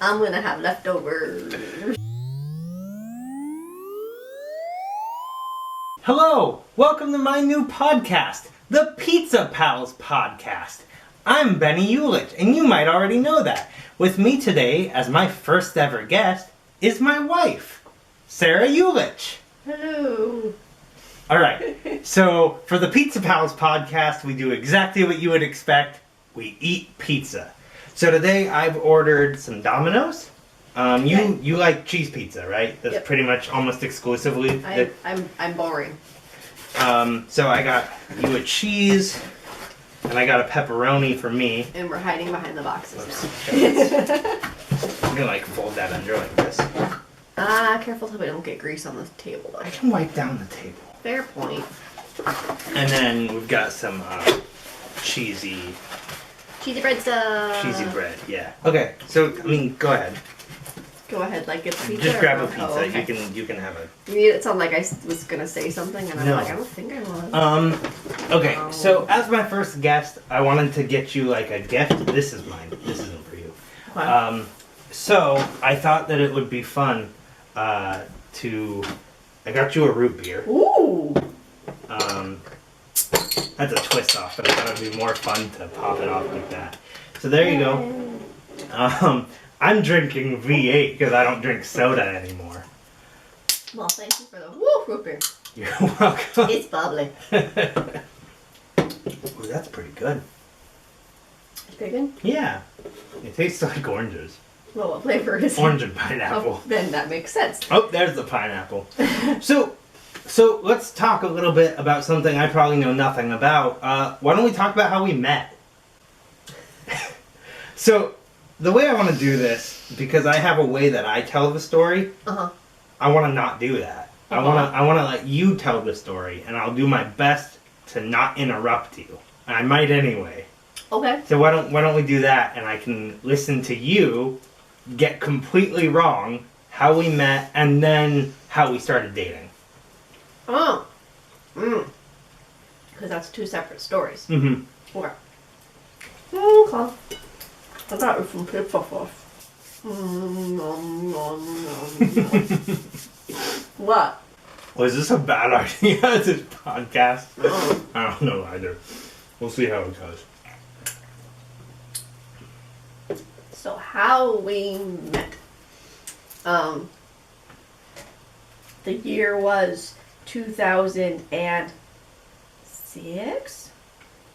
I'm gonna have leftovers. Hello! Welcome to my new podcast, the Pizza Pals Podcast. I'm Benny Ulich, and you might already know that. With me today, as my first ever guest, is my wife, Sarah Ulich. Hello. Alright, so for the Pizza Pals Podcast, we do exactly what you would expect. We eat pizza. So today I've ordered some Domino's. You like cheese pizza, right? That's pretty much almost exclusively. I'm boring. So I got you a cheese, and I got a pepperoni for me. And we're hiding behind the boxes I'm gonna fold that under like this. now. Careful so we don't get grease on the table though. I can wipe down the table. Fair point. And then we've got some cheesy bread stuff. cheesy bread. Yeah. Okay. So go ahead. Go ahead, like it's pizza. Just grab a pizza. Oh, okay. You can have a. You made it sound like I was gonna say something, and I'm like, I don't think I was. Okay. So as my first guest, I wanted to get you a gift. This is mine. This isn't for you. Okay. So I thought that it would be fun to. I got you a root beer. Ooh. That's a twist off, but I thought it'd be more fun to pop it off like that. So there you go. I'm drinking V8 because I don't drink soda anymore. Well, thank you for the root beer. You're welcome. It's bubbly. Ooh, that's pretty good. It's pretty good? Yeah. It tastes like oranges. Well, what flavor is it? Orange and pineapple. Oh, then that makes sense. Oh, there's the pineapple. So let's talk a little bit about something I probably know nothing about. Why don't we talk about how we met? So, the way I want to do this, because I have a way that I tell the story, I want to not do that. I want to let you tell the story, and I'll do my best to not interrupt you. And I might anyway. Okay. So why don't we do that, and I can listen to you get completely wrong how we met and then how we started dating. Oh. Because that's two separate stories. Mm-hmm. Okay. Okay. I got it from Pizza Puff. What? Was this a bad idea, this podcast? I don't know either. We'll see how it goes. So how we met. The year was 2006?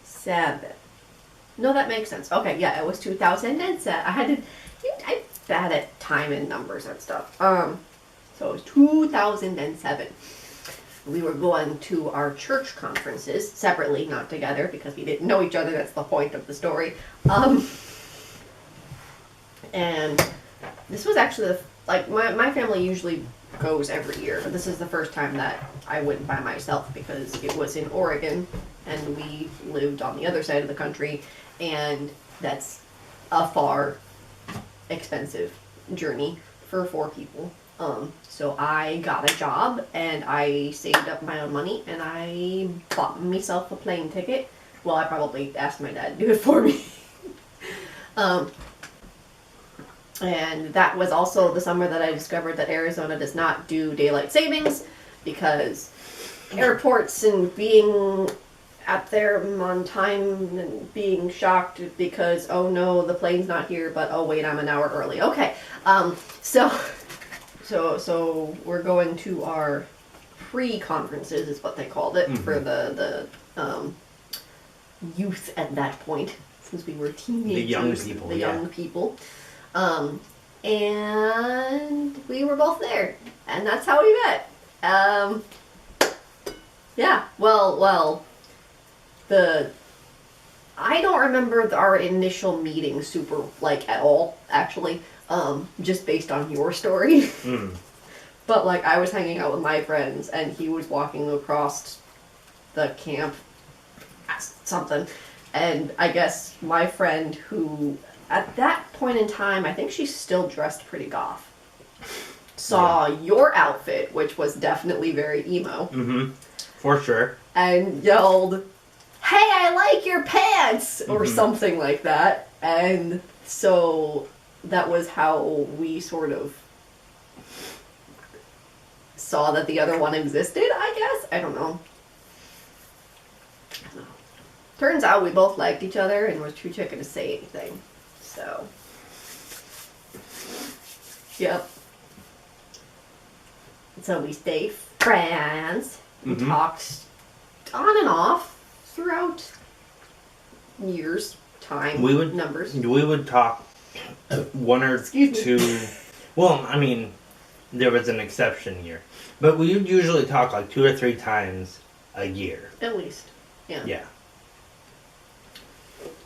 7. No, that makes sense. Okay, yeah, it was 2007. I'm bad at time and numbers and stuff. So it was 2007. We were going to our church conferences separately, not together, because we didn't know each other. That's the point of the story. And this was actually my family usually goes every year, but this is the first time that I went by myself because it was in Oregon and we lived on the other side of the country, and that's a far expensive journey for 4 people. So I got a job and I saved up my own money and I bought myself a plane ticket. Well, I probably asked my dad to do it for me. And that was also the summer that I discovered that Arizona does not do daylight savings because airports and being at there on time and being shocked because, oh no, the plane's not here, but oh wait, I'm an hour early. Okay, so we're going to our pre-conferences is what they called it, for the youth at that point, since we were teenagers. The young people. And we were both there, and that's how we met. Yeah, well, I don't remember our initial meeting super, at all, actually, just based on your story. But, I was hanging out with my friends, and he was walking across the camp, something, and I guess my friend who, at that point in time, I think she's still dressed pretty goth, saw your outfit, which was definitely very emo. Mm-hmm. For sure. And yelled, "Hey, I like your pants!" or something like that. And so that was how we sort of saw that the other one existed, I guess. I don't know. Turns out we both liked each other and was too chicken to say anything. So, yep. So we stayed friends. We talked on and off throughout years, time, numbers. We would talk one or two. Well, I mean, there was an exception year, but we would usually talk like 2 or 3 times a year. At least, yeah. Yeah.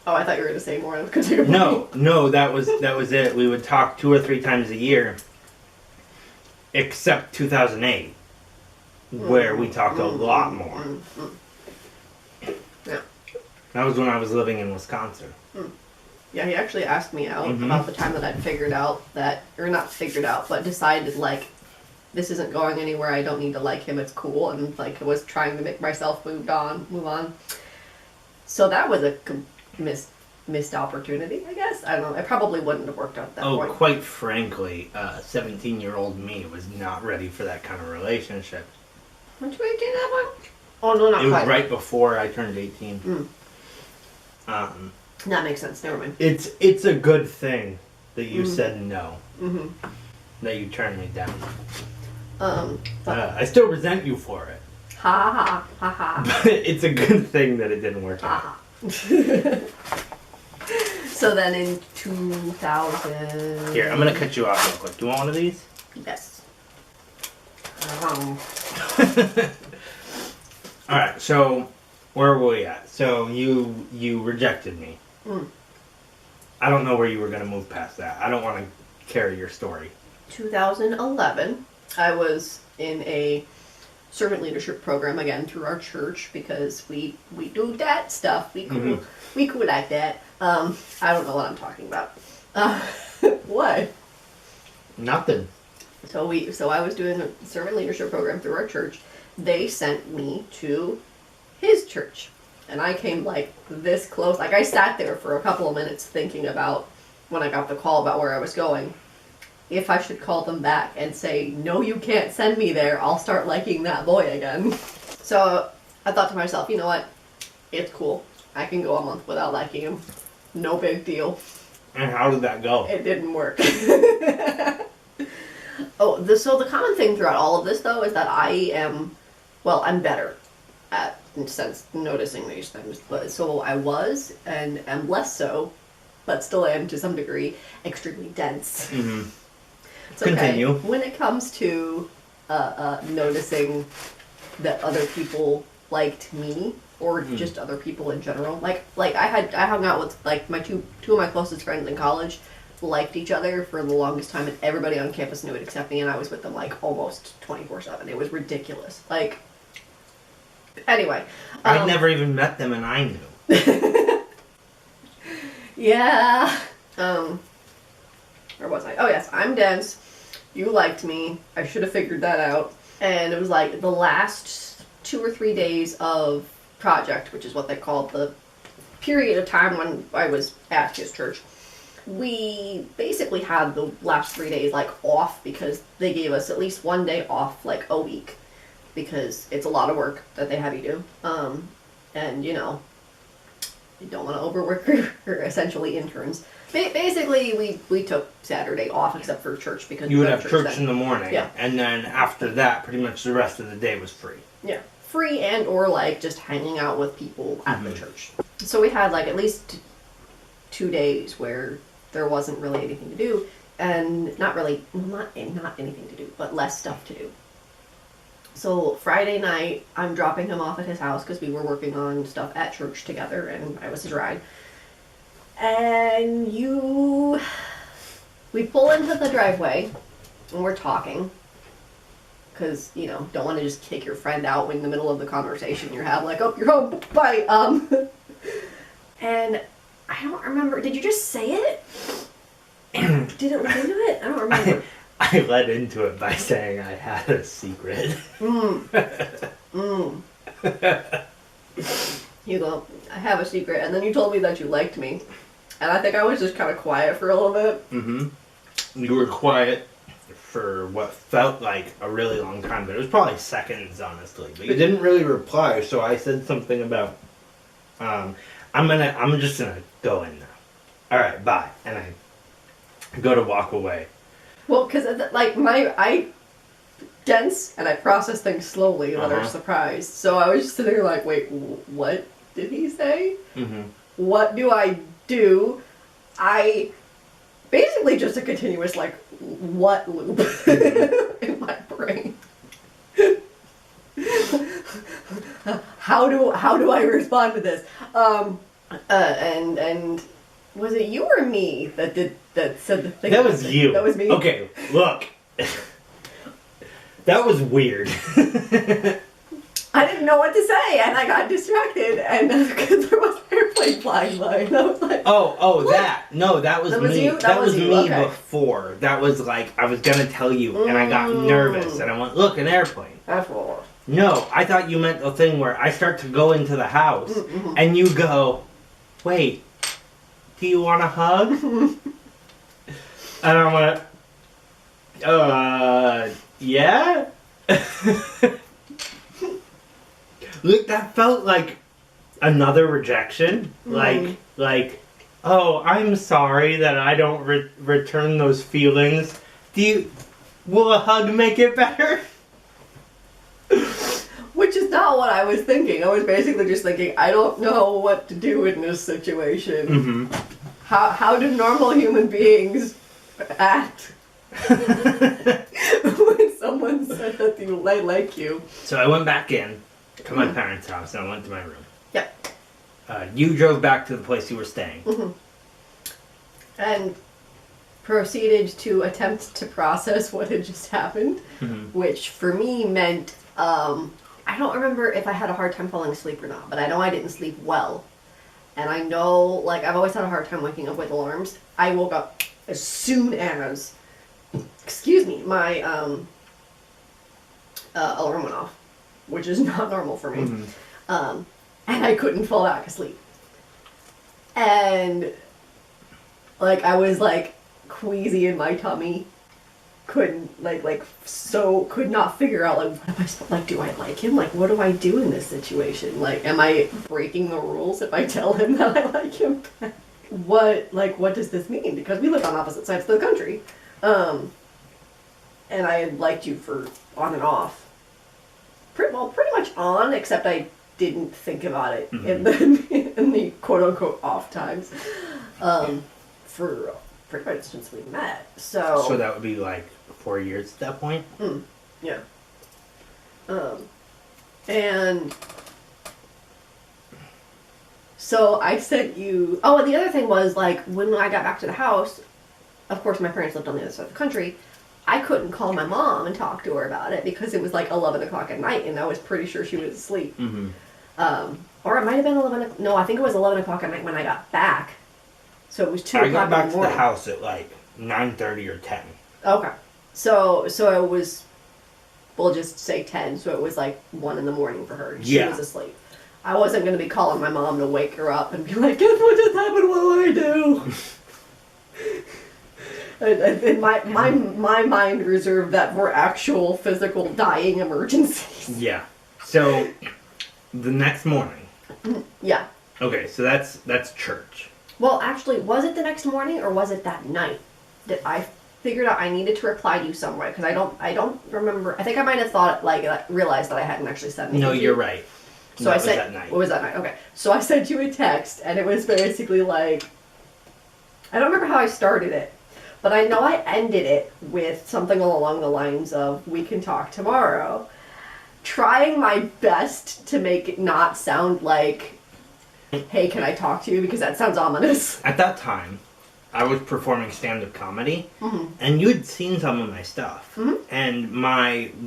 Oh, I thought you were going to say more. No, that was it. We would talk 2 or 3 times a year, except 2008, where we talked a lot more. Yeah. That was when I was living in Wisconsin. Yeah, he actually asked me out about the time that I'd figured out that, or not figured out, but decided, like, this isn't going anywhere, I don't need to like him, it's cool, and, like, was trying to make myself move on. So that was a missed opportunity, I guess. I don't know. It probably wouldn't have worked out at that point. Quite frankly, 17-year-old me was not ready for that kind of relationship. Weren't you 18 at that point? Oh, no, not quite. It was quite. right before I turned 18. That makes sense. Never mind. It's a good thing that you said no. That you turned me down. I still resent you for it. Ha ha ha ha. But it's a good thing that it didn't work out. So then in 2000... Here, I'm going to cut you off real quick. Do you want one of these? Yes. Alright, so where were we at? So you rejected me. I don't know where you were going to move past that. I don't want to carry your story. 2011, I was in a servant leadership program again through our church because we do that stuff. We cool like that. I don't know what I'm talking about. What? Nothing. So I was doing a servant leadership program through our church. They sent me to his church, and I came like this close. Like I sat there for a couple of minutes thinking about when I got the call about where I was going. If I should call them back and say, no, you can't send me there, I'll start liking that boy again. So I thought to myself, you know what? It's cool. I can go a month without liking him. No big deal. And how did that go? It didn't work. So the common thing throughout all of this, though, is that I'm better at, in a sense, noticing these things. But so I was, and am less so, but still am to some degree, extremely dense. It's okay. Continue. When it comes to noticing that other people liked me, or just other people in general, like I hung out with like my two of my closest friends in college, liked each other for the longest time, and everybody on campus knew it except me, and I was with them like almost 24/7. It was ridiculous. Like, anyway, I'd never even met them, and I knew. Yeah. Where was I? Oh yes, I'm dense. You liked me. I should have figured that out. And it was like the last 2 or 3 days of project, which is what they called the period of time when I was at his church. We basically had the last 3 days like off because they gave us at least 1 day off like a week because it's a lot of work that they have you do. And you know, you don't want to overwork your essentially interns. Basically, we took Saturday off except for church because you would have church in the morning, yeah, and then after that, pretty much the rest of the day was free. Yeah, free and or like just hanging out with people at the church. So we had like at least 2 days where there wasn't really anything to do, and not anything to do, but less stuff to do. So Friday night, I'm dropping him off at his house because we were working on stuff at church together, and I was his ride. And we pull into the driveway, and we're talking, because, you know, don't want to just kick your friend out in the middle of the conversation you have, like, oh, you're home, bye, and I don't remember, did you just say it? Did it lead into it? I don't remember. I led into it by saying I had a secret. You go, I have a secret, and then you told me that you liked me. And I think I was just kind of quiet for a little bit. Mm-hmm. You were quiet for what felt like a really long time, but it was probably seconds, honestly. But you didn't really reply, so I said something about, I'm just gonna go in now. All right, bye. And I go to walk away. Well, because like I dense and I process things slowly that are surprised. So I was just sitting there like, wait, what did he say? Mm-hmm. What do I do? I basically just a continuous like what loop in my brain. How do I respond to this? And was it you or me that said the thing? That was you. That was me. Okay, look. That was weird. I didn't know what to say, and I got distracted, and because there was an airplane flying by, and I was like, Oh, what? that was That was me. you? That was you, me okay. before. That was like I was gonna tell you, and I got nervous, and I went, "Look, an airplane." That's what. No, I thought you meant the thing where I start to go into the house, and you go, "Wait, do you want a hug?" And I went, yeah. Look, that felt like another rejection. Like, oh, I'm sorry that I don't return those feelings. Will a hug make it better? Which is not what I was thinking. I was basically just thinking, I don't know what to do in this situation. Mm-hmm. How do normal human beings act when someone said that they like you? So I went back in to my parents' house and I went to my room. Yep. You drove back to the place you were staying. And proceeded to attempt to process what had just happened, which for me meant, I don't remember if I had a hard time falling asleep or not, but I know I didn't sleep well. And I know, like, I've always had a hard time waking up with alarms. I woke up as soon as, my alarm went off, which is not normal for me. And I couldn't fall back asleep. And, like, I was, like, queasy in my tummy. Could not figure out, like, what am I supposed, like, do I like him? Like, what do I do in this situation? Like, am I breaking the rules if I tell him that I like him? What does this mean? Because we lived on opposite sides of the country. And I had liked you for on and off. Pretty much on, except I didn't think about it in the quote-unquote off times. For pretty much since we met. So that would be like 4 years at that point? Yeah. And so I sent you... Oh, and the other thing was, like, when I got back to the house, of course my parents lived on the other side of the country, I couldn't call my mom and talk to her about it because it was like 11 o'clock at night and I was pretty sure she was asleep. Or it might have been 11... No, I think it was 11 o'clock at night when I got back. So it was 2 o'clock in the morning. I got back to the house at like 9:30 or 10. Okay. So it was, we'll just say 10, so it was like 1 in the morning for her. She was asleep. I wasn't going to be calling my mom to wake her up and be like, guess what just happened, what do I do? And my mind reserved that for actual physical dying emergencies. Yeah. So, the next morning. Yeah. Okay, so that's church. Well, actually, was it the next morning or was it that night that I figured out I needed to reply to you somewhere? Because I don't remember. I think I might have thought, realized that I hadn't actually sent anything. No, you're right. So that I was said, that night. what was that night? Okay. So I sent you a text, and it was basically like, I don't remember how I started it, but I know I ended it with something along the lines of, we can talk tomorrow. Trying my best to make it not sound like, hey, can I talk to you? Because that sounds ominous. At that time, I was performing stand-up comedy, and you had seen some of my stuff. And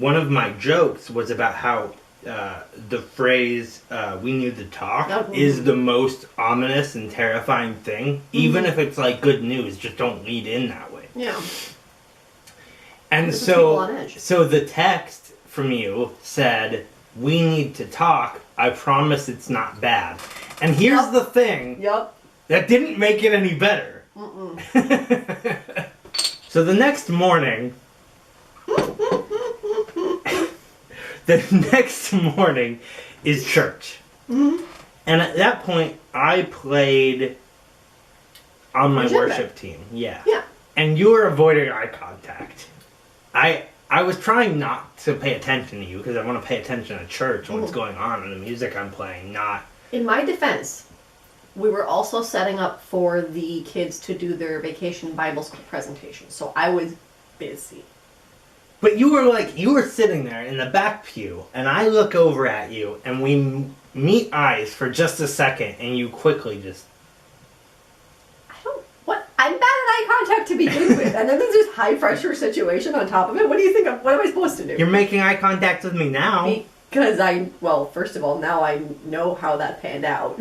one of my jokes was about how the phrase, we need to talk, is the most ominous and terrifying thing. Even if it's like good news, just don't lead in that way. Yeah. And so the text from you said, we need to talk, I promise it's not bad. And here's the thing. Yep. That didn't make it any better. So the next morning, is church. And at that point, I played on my worship team. Yeah. And you were avoiding eye contact. I was trying not to pay attention to you because I want to pay attention to church and what's going on and the music I'm playing, not... In my defense, we were also setting up for the kids to do their vacation Bible school presentation, so I was busy. But you were sitting there in the back pew, and I look over at you, and we meet eyes for just a second, and you quickly just... I'm bad at eye contact to begin with, and then there's this high-pressure situation on top of it. What do you think? What am I supposed to do? You're making eye contact with me now. Because first of all, now I know how that panned out.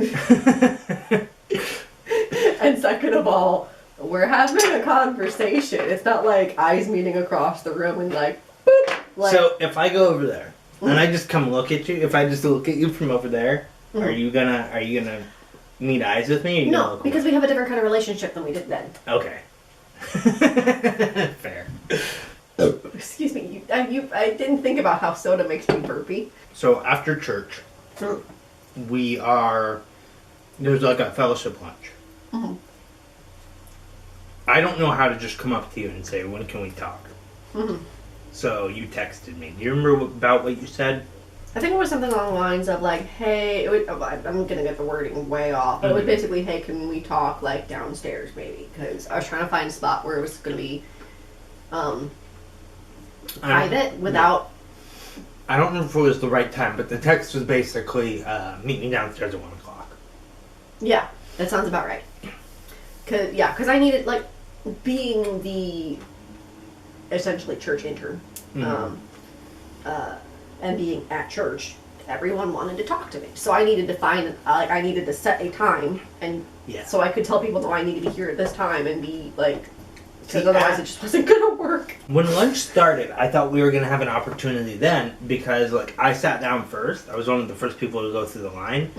And second of all, we're having a conversation. It's not like eyes meeting across the room and like, boop. So if I go over there, and I just come look at you, if I just look at you from over there, are you gonna meet eyes with me? Or no, because we have a different kind of relationship than we did then. Okay. Fair. Excuse me. I didn't think about how soda makes me burpy. So after church, there's like a fellowship lunch. I don't know how to just come up to you and say, when can we talk? So you texted me. Do you remember about what you said? I think it was something along the lines of like, hey, I'm going to get the wording way off, but it was basically, hey, can we talk like downstairs maybe? Because I was trying to find a spot where it was going to be private without... I don't know if it was the right time, but the text was basically, meet me downstairs at 1 o'clock. Yeah, that sounds about right. Because I needed, like, being the essentially church intern, and being at church, everyone wanted to talk to me. So I needed to I needed to set a time, and so I could tell people, no, I need to be here at this time and be, like, because otherwise it just wasn't going to work. When lunch started, I thought we were going to have an opportunity then, because, like, I sat down first. I was one of the first people to go through the line,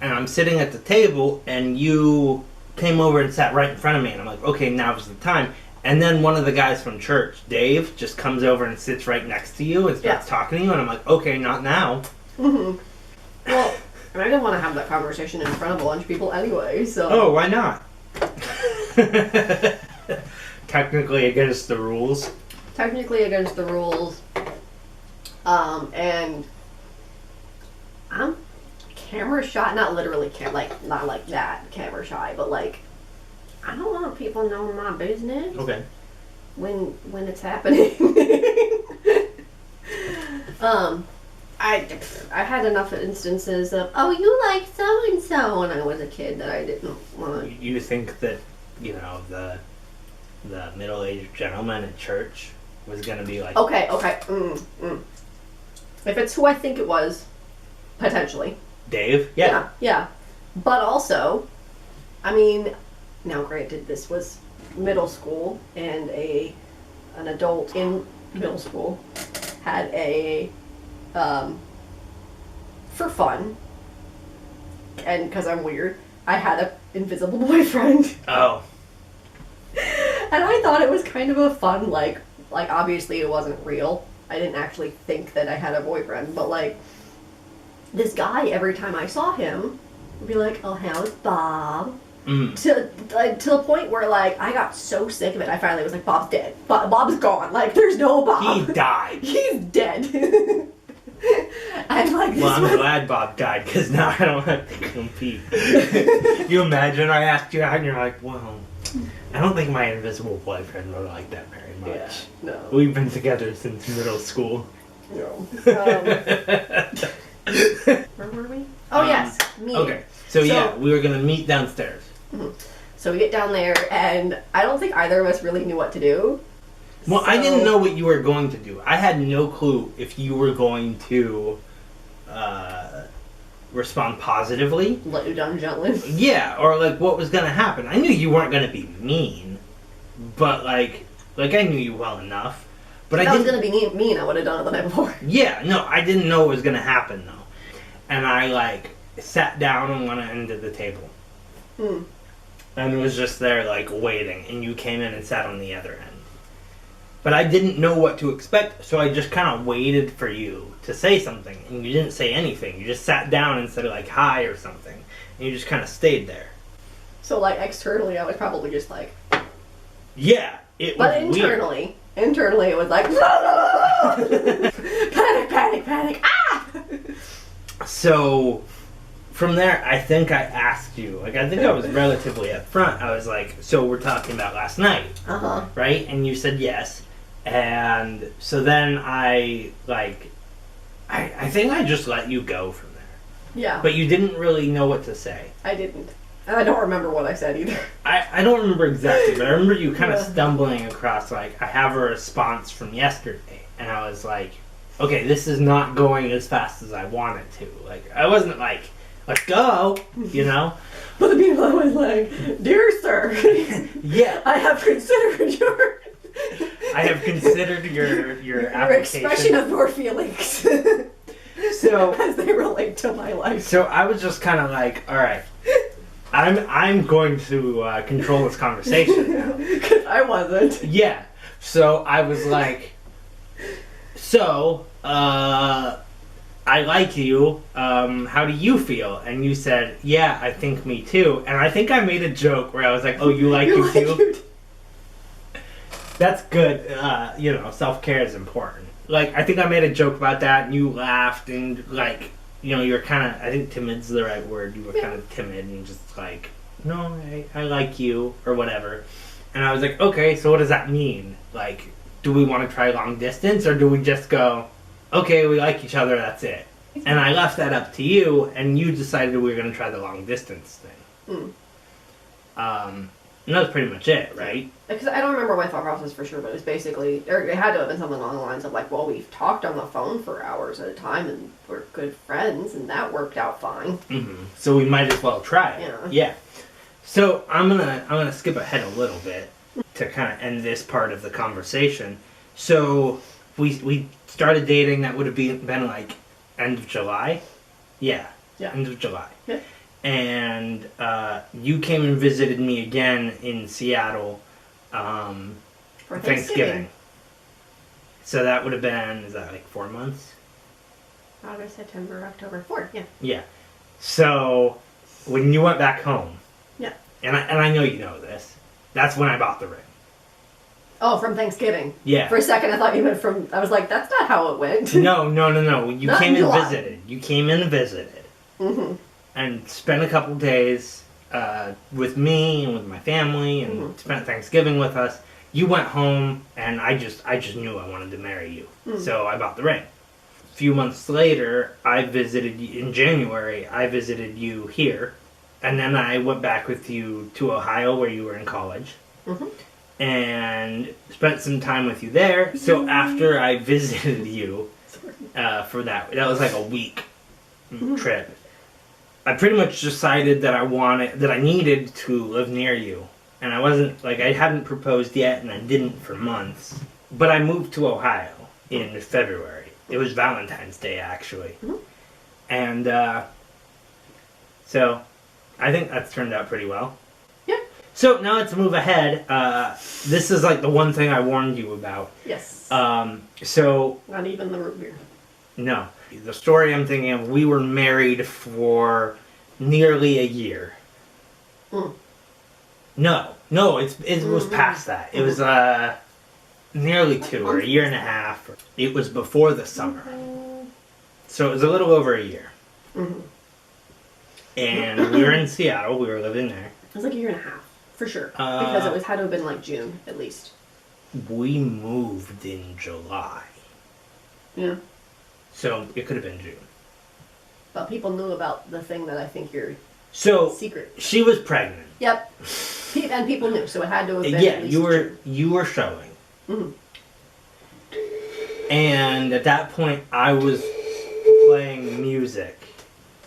and I'm sitting at the table, and you came over and sat right in front of me, and I'm like, okay, now's the time. And then one of the guys from church, Dave, just comes over and sits right next to you and starts talking to you, and I'm like, okay, not now. Well, and I didn't want to have that conversation in front of a bunch of people anyway, so... Oh, why not? Technically against the rules. Technically against the rules. And I'm camera shy, not literally not like that camera shy, but like, I don't want people knowing my business. Okay. When it's happening. I had enough instances of, oh, you like so and so when I was a kid that I didn't want to. You think that, the middle-aged gentleman at church was gonna be like, okay. If it's who I think it was, potentially. Dave? Yeah. But also, I mean, now granted, this was middle school, and an adult in middle school had for fun, and because I'm weird, I had an invisible boyfriend. Oh. And I thought it was kind of a fun, like obviously it wasn't real. I didn't actually think that I had a boyfriend, but like, this guy, every time I saw him, would be like, oh, how's Bob? To the point where, like, I got so sick of it, I finally was like, Bob's dead. Bob's gone. Like, there's no Bob. He died. He's dead. And like, well, I'm glad Bob died, because now I don't have to compete. You imagine I asked you out and you're like, well, I don't think my invisible boyfriend would like that very much. Yeah, no. We've been together since middle school. No. Where were we? Oh, yes. Me. Okay. So yeah, we were going to meet downstairs. So we get down there, and I don't think either of us really knew what to do. Well, I didn't know what you were going to do. I had no clue if you were going to respond positively. Let you down gently. Yeah, or like what was going to happen. I knew you weren't going to be mean, but like I knew you well enough. But if I was going to be mean, I would have done it the night before. Yeah, no, I didn't know what was going to happen though. And I like sat down on one end of the table. and was just there like waiting, and you came in and sat on the other end. But I didn't know what to expect, so I just kind of waited for you to say something, and you didn't say anything. You just sat down and said like hi or something, and you just kind of stayed there. So like externally, I was probably just like. Yeah, it was But internally it was like panic, ah! So from there, I think I asked you, like I think I was relatively upfront. I was like, so we're talking about last night, right? And you said yes. And so then I think I just let you go from there. Yeah. But you didn't really know what to say. I didn't. And I don't remember what I said either. I don't remember exactly, but I remember you kind of Yeah. stumbling across, like, I have a response from yesterday. And I was like, okay, this is not going as fast as I want it to. Like, I wasn't like, let's go, you know? But the people was like, dear sir, Yeah. I have considered your I have considered your application. expression of your feelings So as they relate to my life. So I was just kind of like, all right, I'm going to control this conversation now. Because I wasn't. Yeah. So I was like, I like you. How do you feel? And you said, yeah, I think me too. And I think I made a joke where I was like, oh, you like you too? That's good. Self-care is important. Like, I think I made a joke about that, and you laughed, and, like, you're kind of, I think timid's the right word. You were kind of timid and just like, no, I like you, or whatever. And I was like, okay, so what does that mean? Like, do we want to try long distance, or do we just go, okay, we like each other, that's it? And I left that up to you, and you decided we were going to try the long distance thing. And that was pretty much it, right? Because I don't remember my thought process for sure, but it was basically, or it had to have been something along the lines of like, well, we've talked on the phone for hours at a time, and we're good friends, and that worked out fine. Mm-hmm. So we might as well try it. Yeah. So I'm gonna skip ahead a little bit to kind of end this part of the conversation. So we started dating. That would have been like end of July. Yeah. End of July. Yeah. And you came and visited me again in Seattle For Thanksgiving. So that would have been, is that like 4 months? August, September, October, 4, yeah. Yeah. So when you went back home, Yeah. and I know you know this, that's when I bought the ring. Oh, from Thanksgiving. Yeah. For a second, I thought you meant from. I was like, that's not how it went. No. You Not came in and July. visited. You came in and visited. Mm-hmm. And spent a couple days with me and with my family, and spent Thanksgiving with us. You went home, and I just knew I wanted to marry you. So I bought the ring. A few months later, I visited you in January. I visited you here, and then I went back with you to Ohio, where you were in college. And spent some time with you there. So after I visited you for that was like a week trip. I pretty much decided that I needed to live near you. And I wasn't, like, I hadn't proposed yet, and I didn't for months. But I moved to Ohio in February. It was Valentine's Day, actually. And so I think that's turned out pretty well. So now let's move ahead. This is like the one thing I warned you about. Yes. So Not even the root beer. no, the story I'm thinking of. We were married for nearly a year. No, it was past that. It was nearly 2 or a year and a half. It was before the summer, so it was a little over a year. And we were in Seattle. We were living there. It was like a year and a half, for sure. Because it had to have been like June, at least. We moved in July. Yeah. So it could have been June. But people knew about the thing that I think you're So secret. she was pregnant. Yep. And people knew, so it had to have been Yeah, at least you were showing. June. And at that point, I was playing music,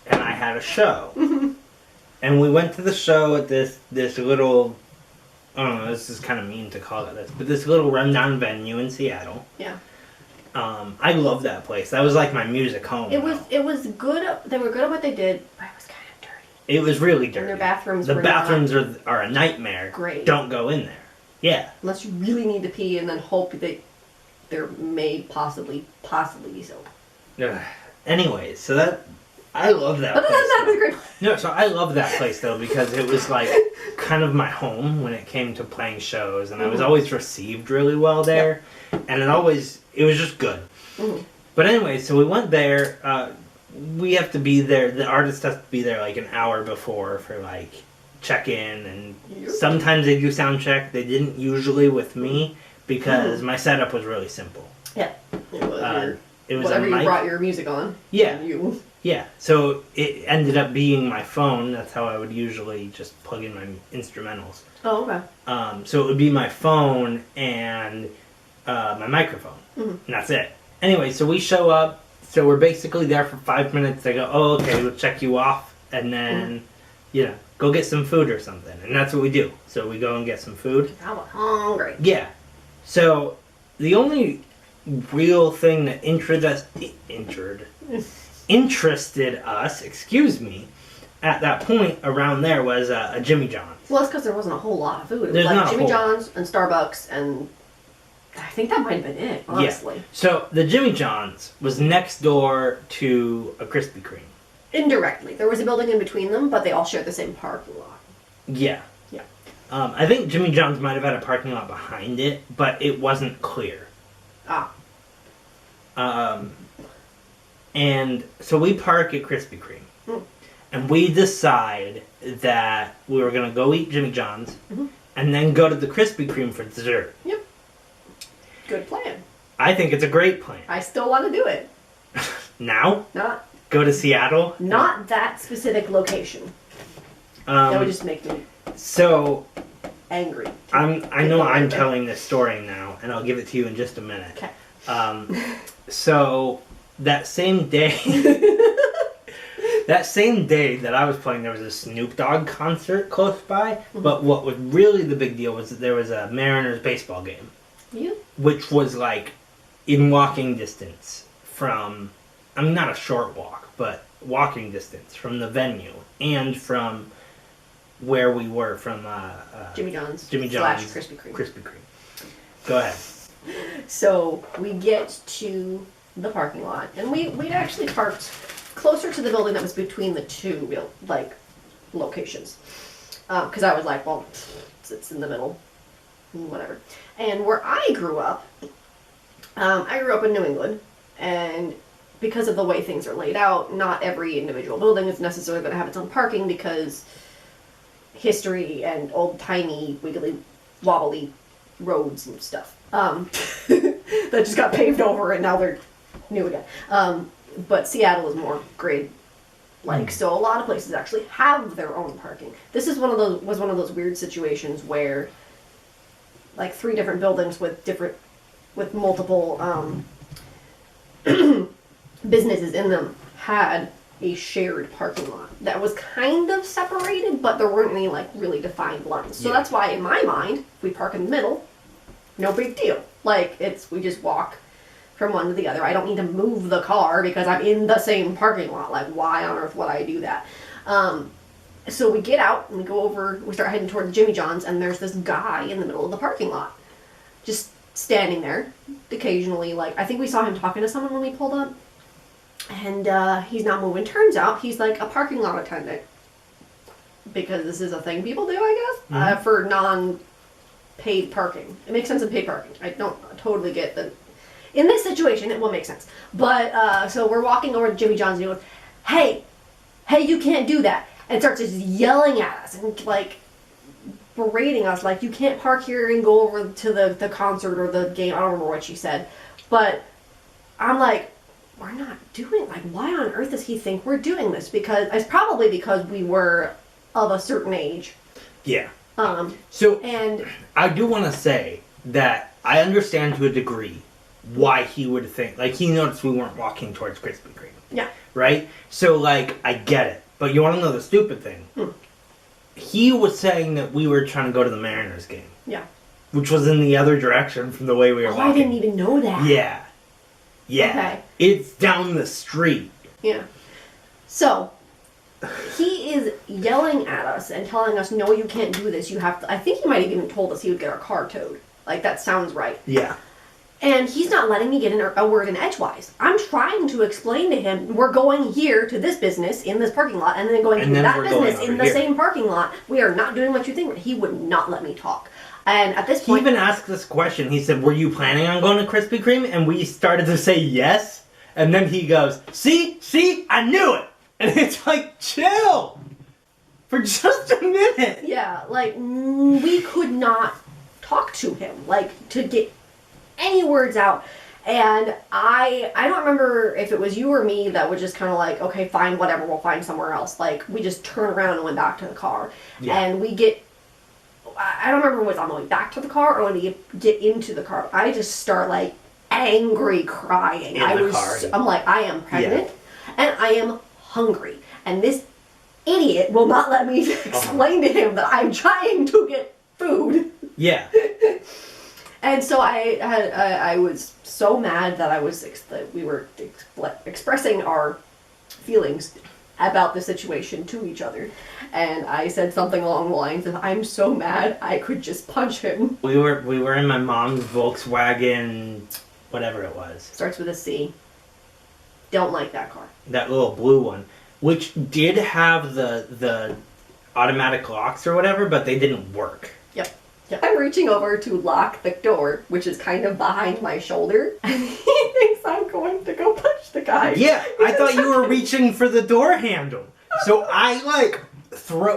and I had a show. And we went to the show at this little, I don't know, this is kind of mean to call it this, but this little rundown venue in Seattle. Yeah. I love that place. That was like my music home. It was good. They were good at what they did, but it was kind of dirty. It was really dirty. And their bathrooms The were bathrooms are a nightmare. great. Don't go in there. Yeah. Unless you really need to pee and then hope that there may possibly be soap. Ugh. Anyways, so that I love that. But place, that was though. great. No, so I love that place though because it was like kind of my home when it came to playing shows, and I was always received really well there, and it was just good. Mhm. But anyway, so we went there. We have to be there. The artist has to be there like an hour before for like check in, and Yep. sometimes they do sound check. They didn't usually with me because my setup was really simple. Yeah. It was It was whatever a you mic. brought your music on. Yeah. You. Yeah, so it ended up being my phone. That's how I would usually just plug in my instrumentals. Oh, okay. So it would be my phone and my microphone, and that's it. Anyway, so we show up. So we're basically there for 5 minutes. They go, "Oh, okay, we'll check you off, and then, go get some food or something." And that's what we do. So we go and get some food. I was hungry. Yeah. So the only real thing that interested us, at that point around there was a Jimmy John's. Well, that's because there wasn't a whole lot of food. It was There's like not a Jimmy whole- John's and Starbucks, and I think that might have been it, honestly. Yeah. So the Jimmy John's was next door to a Krispy Kreme. Indirectly. There was a building in between them, but they all shared the same parking lot. Yeah. Yeah. I think Jimmy John's might have had a parking lot behind it, but it wasn't clear. Ah. And so we park at Krispy Kreme. Mm. And we decide that we were going to go eat Jimmy John's and then go to the Krispy Kreme for dessert. Yep. Good plan. I think it's a great plan. I still want to do it. Now? Not Go to Seattle? that specific location. That would just make me So, angry. I know I'm telling this story now, and I'll give it to you in just a minute. Okay. So, that same day... That same day that I was playing, there was a Snoop Dogg concert close by. But what was really the big deal was that there was a Mariners baseball game. You? Which was like in walking distance from, not a short walk, but walking distance from the venue and from where we were from Jimmy John's. / Krispy Kreme. Krispy Kreme. Go ahead. So we get to the parking lot, and we'd actually parked closer to the building that was between the two locations, because I was like, well, it's in the middle, whatever. And where I grew up in New England, and because of the way things are laid out, not every individual building is necessarily going to have its own parking because history and old-timey, wiggly, wobbly roads and stuff that just got paved over and now they're new again. But Seattle is more grade-like, so a lot of places actually have their own parking. This is one of those weird situations where, like, 3 different buildings with multiple businesses in them had a shared parking lot that was kind of separated, but there weren't any like really defined lines. So that's why, in my mind, if we park in the middle, no big deal. Like, we just walk from one to the other. I don't need to move the car because I'm in the same parking lot. Like, why on earth would I do that? So we get out and we start heading toward Jimmy John's, and there's this guy in the middle of the parking lot, just standing there. Occasionally, like, I think we saw him talking to someone when we pulled up, and he's not moving. Turns out he's like a parking lot attendant, because this is a thing people do, I guess, for non-paid parking. It makes sense in paid parking. I don't totally get the... In this situation, it will make sense. But, so we're walking over to Jimmy John's, and he goes, hey, you can't do that. And starts just yelling at us and, like, berating us, like, you can't park here and go over to the concert or the game. I don't remember what she said. But I'm like, we're not doing, like, why on earth does he think we're doing this? Because it's probably because we were of a certain age. Yeah. So, and I do want to say that I understand to a degree why he would think, like, he noticed we weren't walking towards Krispy Kreme. Yeah. Right? So, like, I get it. But you want to know the stupid thing? He was saying that we were trying to go to the Mariners game. Yeah. Which was in the other direction from the way we were walking. I didn't even know that. Yeah. Yeah. Okay. It's down the street. Yeah. So, he is yelling at us and telling us, no, you can't do this. You have to. I think he might have even told us he would get our car towed. Like, that sounds right. Yeah. And he's not letting me get a word in edgewise. I'm trying to explain to him, we're going here to this business in this parking lot, and then going to that business in the same parking lot. We are not doing what you think. He would not let me talk. And at this point... He even asked this question. He said, were you planning on going to Krispy Kreme? And we started to say yes. And then he goes, see, I knew it. And it's like, chill. For just a minute. Yeah, like, we could not talk to him. Like, to get any words out. And I don't remember if it was you or me that was just kind of like, okay, fine, whatever, we'll find somewhere else. Like, we just turned around and went back to the car. Yeah. And we get, I don't remember if it was on the way back to the car or when we get into the car. I just start, like, angry crying. I'm like, I am pregnant and I am hungry. And this idiot will not let me explain to him that I'm trying to get food. Yeah. And so I was so mad that that we were expressing our feelings about the situation to each other. And I said something along the lines of, I'm so mad I could just punch him. We were in my mom's Volkswagen, whatever it was. Starts with a C. Don't like that car. That little blue one, which did have the automatic locks or whatever, but they didn't work. Yep. I'm reaching over to lock the door, which is kind of behind my shoulder, and he thinks I'm going to go punch the guy. Yeah, I thought you were reaching for the door handle. So I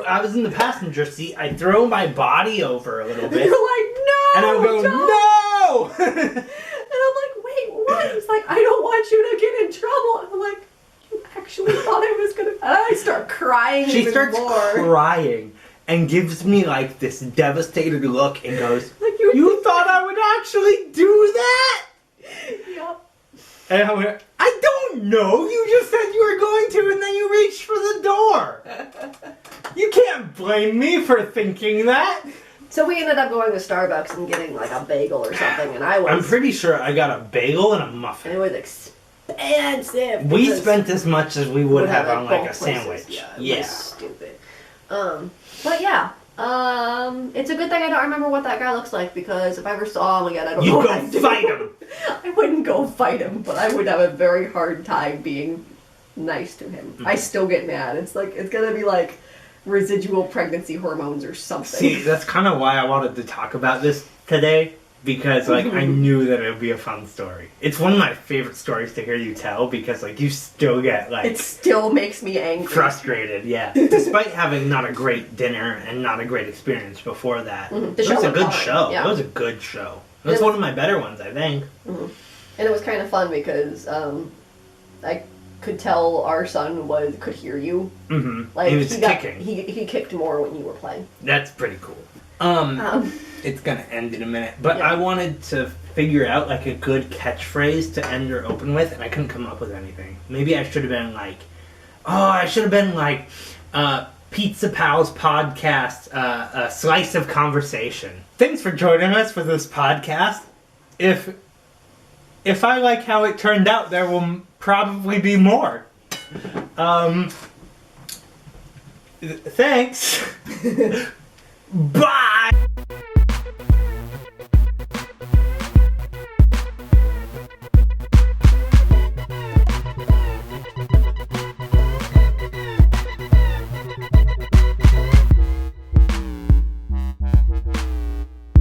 I was in the passenger seat, I throw my body over a little bit. You're like, no! And I'm going, no! And I'm like, wait, what? He's like, I don't want you to get in trouble. And I'm like, you actually thought I was gonna... And I start crying She even starts more. crying. And gives me like this devastated look and goes, like you thought I would actually do that? Yep. And I went, I don't know. You just said you were going to and then you reached for the door. You can't blame me for thinking that. So we ended up going to Starbucks and getting like a bagel or something, and I'm pretty sure I got a bagel and a muffin. And it was expensive. We spent as much as we would have on like a places. sandwich. Yeah. It was stupid. But yeah, it's a good thing I don't remember what that guy looks like, because if I ever saw him again, I don't know what I'd do. You go fight him! I wouldn't go fight him, but I would have a very hard time being nice to him. I still get mad. It's like, it's gonna be like residual pregnancy hormones or something. See, that's kind of why I wanted to talk about this today, because like I knew that it would be a fun story. It's one of my favorite stories to hear you tell, because like you still get like... It still makes me angry. Frustrated, yeah. Despite having not a great dinner and not a great experience before that. It was a good show. Yeah. It was a good show. It was one of my better ones, I think. And it was kind of fun because I could tell our son could hear you. Like, he was kicking. He kicked more when you were playing. That's pretty cool. It's gonna end in a minute, but I wanted to figure out like a good catchphrase to end or open with, and I couldn't come up with anything. Maybe I should have been like, Pizza Pals Podcast, a slice of conversation. Thanks for joining us for this podcast. If I like how it turned out, there will probably be more. Thanks. Bye!